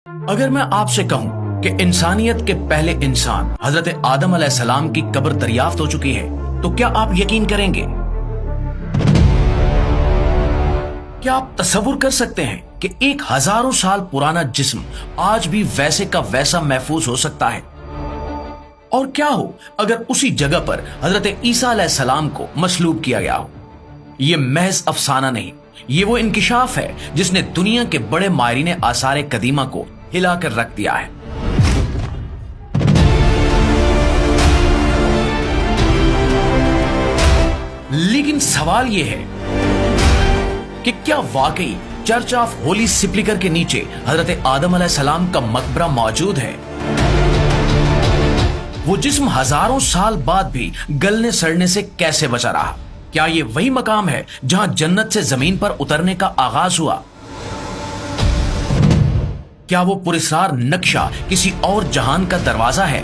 अगर मैं आपसे कहूं कि इंसानियत के पहले इंसान हजरत आदम अलैहिस्सलाम की कब्र दरियाफ्त हो चुकी है, तो क्या आप यकीन करेंगे? क्या आप तसव्वुर कर सकते हैं कि एक हजारों साल पुराना जिस्म आज भी वैसे का वैसा महफूज हो सकता है? और क्या हो अगर उसी जगह पर हजरत ईसा अलैहिस्सलाम को मसलूब किया गया हो? ये महज अफसाना नहीं, ये वो इंकिशाफ है जिसने दुनिया के बड़े माहिरीन आसार कदीमा को हिलाकर रख दिया है। लेकिन सवाल यह है कि क्या वाकई चर्च ऑफ होली सिप्लिकर के नीचे हजरत आदम अलैहिस्सलाम का मकबरा मौजूद है? वो जिस्म हजारों साल बाद भी गलने सड़ने से कैसे बचा रहा? क्या ये वही मकाम है जहां जन्नत से जमीन पर उतरने का आगाज हुआ? क्या वो पुरस्कार नक्शा किसी और जहान का दरवाजा है?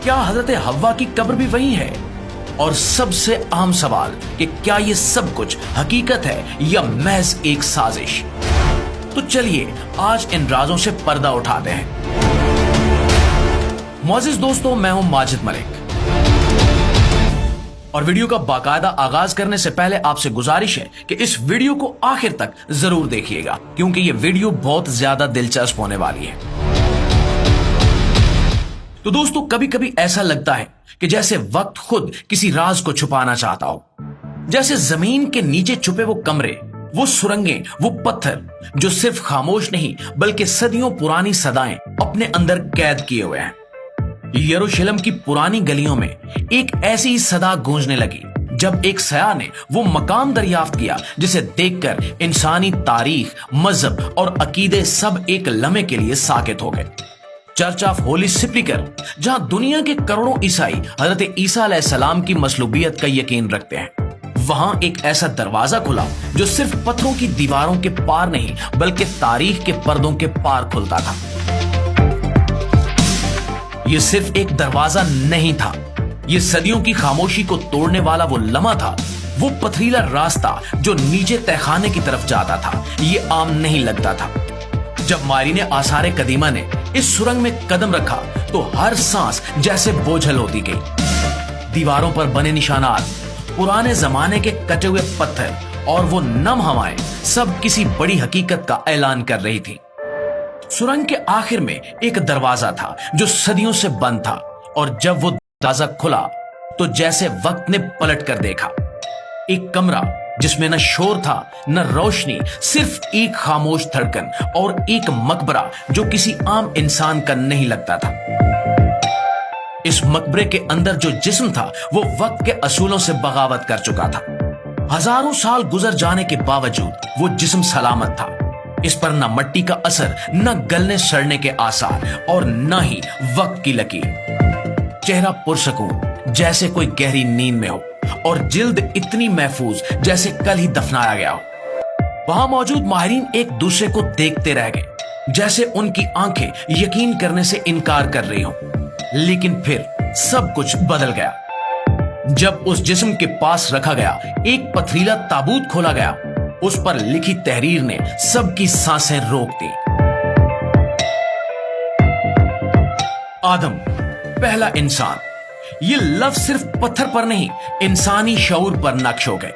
क्या हजरत हव्वा की कब्र भी वही है? और सबसे अहम सवाल कि क्या ये सब कुछ हकीकत है या महज एक साजिश? तो चलिए आज इन राजों से पर्दा उठाते हैं। मोअज़्ज़िज़ दोस्तों, मैं हूं माजिद मलिक और वीडियो का बाकायदा आगाज करने से पहले आपसे गुजारिश है कि इस वीडियो को आखिर तक जरूर देखिएगा, क्योंकि ये वीडियो बहुत ज्यादा दिलचस्प होने वाली है। तो दोस्तों, कभी कभी ऐसा लगता है कि जैसे वक्त खुद किसी राज को छुपाना चाहता हो, जैसे जमीन के नीचे छुपे वो कमरे, वो सुरंगें, वो पत्थर जो सिर्फ खामोश नहीं बल्कि सदियों पुरानी सदाएं अपने अंदर कैद किए हुए हैं। यरूशलेम की पुरानी गलियों में एक ऐसी सदा गूंजने लगी जब एक सयाह ने वो मकाम दरियाफ्त किया जिसे देखकर इंसानी तारीख, मजहब और अकीदे सब एक लम्हे के लिए साकित हो गए। चर्च ऑफ होली सिप्लिकर, जहां दुनिया के करोड़ों ईसाई हजरत ईसा अलैहिस्सलाम की मसलूबियत का यकीन रखते हैं, वहां एक ऐसा दरवाजा खुला जो सिर्फ पत्थरों की दीवारों के पार नहीं बल्कि तारीख के पर्दों के पार खुलता था। यह सिर्फ एक दरवाजा नहीं था, यह सदियों की खामोशी को तोड़ने वाला वो लम्हा था, वो पथरीला रास्ता जो नीचे तहखाने की तरफ जाता था। यह आम नहीं लगता था। जब माहिरीन आसार कदीमा ने इस सुरंग में कदम रखा तो हर सांस जैसे बोझल होती गई। दीवारों पर बने निशानात, पुराने जमाने के कटे हुए पत्थर और वो नम हवाएं सब किसी बड़ी हकीकत का ऐलान कर रही थी। सुरंग के आखिर में एक दरवाजा था जो सदियों से बंद था, और जब वो दरवाजा खुला तो जैसे वक्त ने पलट कर देखा। एक कमरा जिसमें न शोर था न रोशनी, सिर्फ एक खामोश धड़कन और एक मकबरा जो किसी आम इंसान का नहीं लगता था। इस मकबरे के अंदर जो जिस्म था वो वक्त के असूलों से बगावत कर चुका था। हजारों साल गुजर जाने के बावजूद वो जिस्म सलामत था। इस पर न मिट्टी का असर, न गलने सड़ने के आसार और न ही वक्त की लकीर। चेहरा पुरसकून जैसे कोई गहरी नींद में हो, और जिल्द इतनी महफूज जैसे कल ही दफनाया गया हो। वहां मौजूद माहिरीन एक दूसरे को देखते रह गए, जैसे उनकी आंखें यकीन करने से इनकार कर रही हो। लेकिन फिर सब कुछ बदल गया जब उस जिस्म के पास रखा गया एक पथरीला ताबूत खोला गया। उस पर लिखी तहरीर ने सबकी सांसें रोक दी। आदम, पहला इंसान। ये लफ्ज सिर्फ पत्थर पर नहीं, इंसानी शऊर पर नक्श हो गए।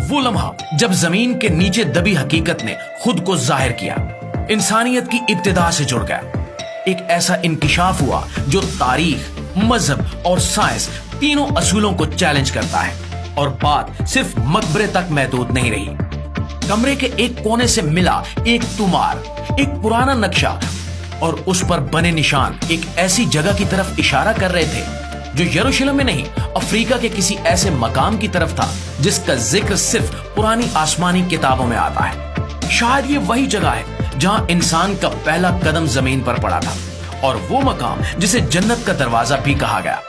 वो लम्हा जब जमीन के नीचे दबी हकीकत ने खुद को जाहिर किया, इंसानियत की इब्तिदा से जुड़ गया। एक ऐसा इंकिशाफ हुआ जो तारीख, मजहब और साइंस तीनों असूलों को चैलेंज करता है। और बात सिर्फ मकबरे तक महदूद नहीं रही। कमरे के एक कोने से मिला एक तुमार, एक पुराना नक्शा, और उस पर बने निशान एक ऐसी जगह की तरफ इशारा कर रहे थे जो यरूशलेम में नहीं, अफ्रीका के किसी ऐसे मकाम की तरफ था जिसका जिक्र सिर्फ पुरानी आसमानी किताबों में आता है। शायद ये वही जगह है जहां इंसान का पहला कदम जमीन पर पड़ा था, और वो मकाम जिसे जन्नत का दरवाजा भी कहा गया।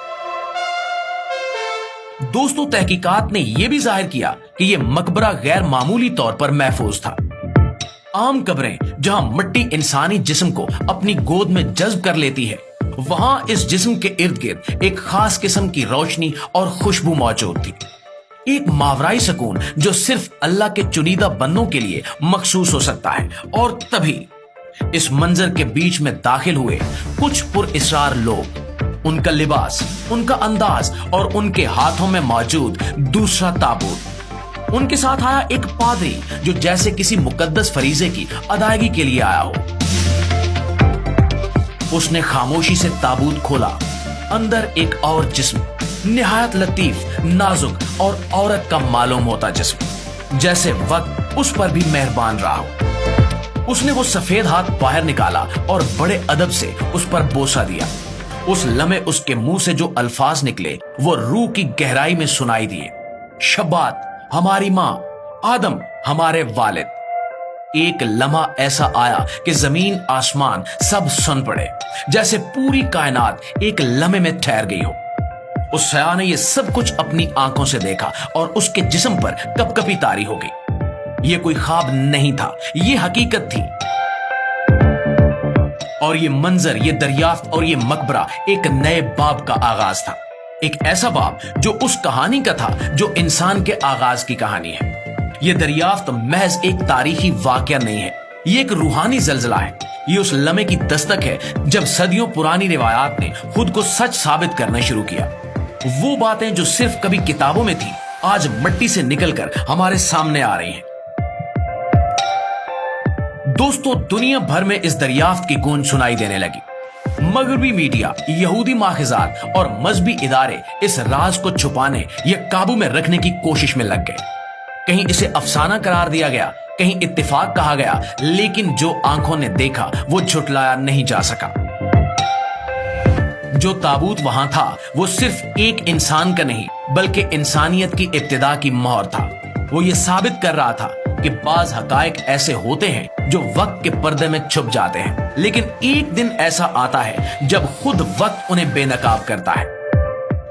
दोस्तों, तहकीकात ने यह भी जाहिर किया कि यह मकबरा गैर मामूली तौर पर महफूज था। आम कब्रें जहां मिट्टी इंसानी जिस्म को अपनी गोद में जज्ब कर लेती है, वहां इस जिस्म के इर्द गिर्द एक खास किस्म की रोशनी और खुशबू मौजूद थी। एक मावराई सुकून जो सिर्फ अल्लाह के चुनीदा बंदों के लिए मखसूस हो सकता है। और तभी इस मंजर के बीच में दाखिल हुए कुछ पुरइसरार लोग, उनका लिबास, उनका अंदाज और उनके हाथों में मौजूद दूसरा ताबूत। उनके साथ आया एक पादरी जो जैसे किसी मुकद्दस फरीजे की अदायगी के लिए आया हो। उसने खामोशी से ताबूत खोला। अंदर एक और जिस्म, निहायत लतीफ, नाजुक और औरत का मालूम होता जिस्म, जैसे वक्त उस पर भी मेहरबान रहा हो। उसने वो सफेद हाथ बाहर निकाला और बड़े अदब से उस पर बोसा दिया। उस लम्हे उसके मुंह से जो अल्फाज निकले वो रूह की गहराई में सुनाई दिए। शब्बात हमारी माँ, आदम हमारे वालिद। एक लम्हा ऐसा आया कि जमीन आसमान सब सुन पड़े, जैसे पूरी कायनात एक लम्हे में ठहर गई हो। उस सया ने यह सब कुछ अपनी आंखों से देखा और उसके जिस्म पर कपकपी तारी हो गई। यह कोई ख्वाब नहीं था, यह हकीकत थी। और ये मंजर, ये दरियाफ्त और ये मकबरा एक नए बाब का आगाज था। एक ऐसा बाब जो उस कहानी का था जो इंसान के आगाज की कहानी है। ये दरियाफ्त महज एक तारीखी वाकया नहीं है, ये एक रूहानी जल्जला है। ये उस लम्हे की दस्तक है जब सदियों पुरानी रिवायात ने खुद को सच साबित करना शुरू किया। वो बातें जो सिर्फ कभी किताबों में थी, आज मिट्टी से निकलकर हमारे सामने आ रही हैं। दोस्तों, दुनिया भर में इस दरियाफ्त की गूंज सुनाई देने लगी। मगरबी मीडिया, यहूदी माखिजात और मजहबी इदारे इस राज को छुपाने या काबू में रखने की कोशिश में लग गए। कहीं इसे अफसाना करार दिया गया, कहीं इत्तेफाक कहा गया, लेकिन जो आंखों ने देखा वो झुटलाया नहीं जा सका। जो ताबूत वहां था वो सिर्फ एक इंसान का नहीं बल्कि इंसानियत की इब्तिदा की मोहर था। वो ये साबित कर रहा था कि बाज हकायक ऐसे होते हैं जो वक्त के पर्दे में छुप जाते हैं, लेकिन एक दिन ऐसा आता है जब खुद वक्त उन्हें बेनकाब करता है।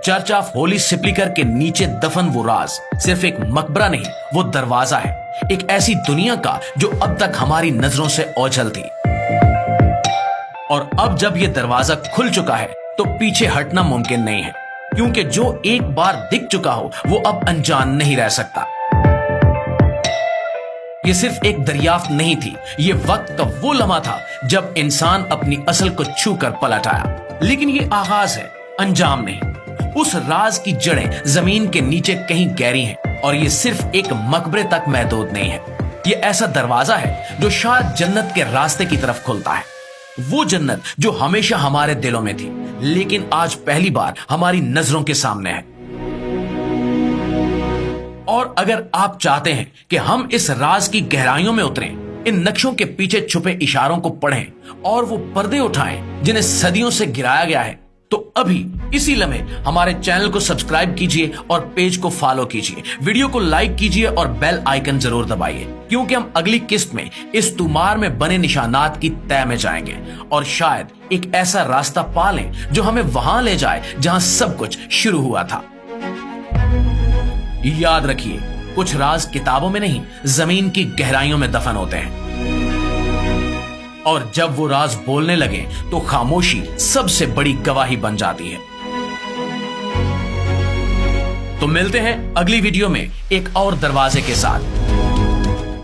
चर्च ऑफ होली सेप्लिकर के नीचे दफन वो राज सिर्फ एक मकबरा नहीं, वो दरवाजा है एक ऐसी दुनिया का जो अब तक हमारी नजरों से ओझल थी। और अब जब ये दरवाजा खुल चुका है तो पीछे हटना मुमकिन नहीं है, क्योंकि जो एक बार दिख चुका हो वो अब अनजान नहीं रह सकता। ये सिर्फ एक दरियाफ्त नहीं थी, ये वक्त का वो लम्हा था जब इंसान अपनी असल को छू कर पलट आया। लेकिन ये आगाज है, अंजाम नहीं। उस राज की जड़ें जमीन के नीचे कहीं गहरी हैं और ये सिर्फ एक मकबरे तक महदूद नहीं है। ये ऐसा दरवाजा है जो शायद जन्नत के रास्ते की तरफ खुलता है। वो जन्नत जो हमेशा हमारे दिलों में थी, लेकिन आज पहली बार हमारी नजरों के सामने है। और अगर आप चाहते हैं कि हम इस राज की गहराइयों में उतरें, इन नक्शों के पीछे छुपे इशारों को पढ़ें और वो पर्दे उठाएं जिन्हें सदियों से गिराया गया है, तो अभी इसी लम्हे हमारे चैनल को सब्सक्राइब कीजिए और पेज को फॉलो कीजिए। वीडियो को लाइक कीजिए और बेल आइकन जरूर दबाइए, क्योंकि हम अगली किस्त में इस तुमार में बने निशानात की तह में जाएंगे और शायद एक ऐसा रास्ता पा लें जो हमें वहां ले जाए जहां सब कुछ शुरू हुआ था। याद रखिए, कुछ राज किताबों में नहीं, जमीन की गहराइयों में दफन होते हैं। और जब वो राज बोलने लगे तो खामोशी सबसे बड़ी गवाही बन जाती है। तो मिलते हैं अगली वीडियो में एक और दरवाजे के साथ।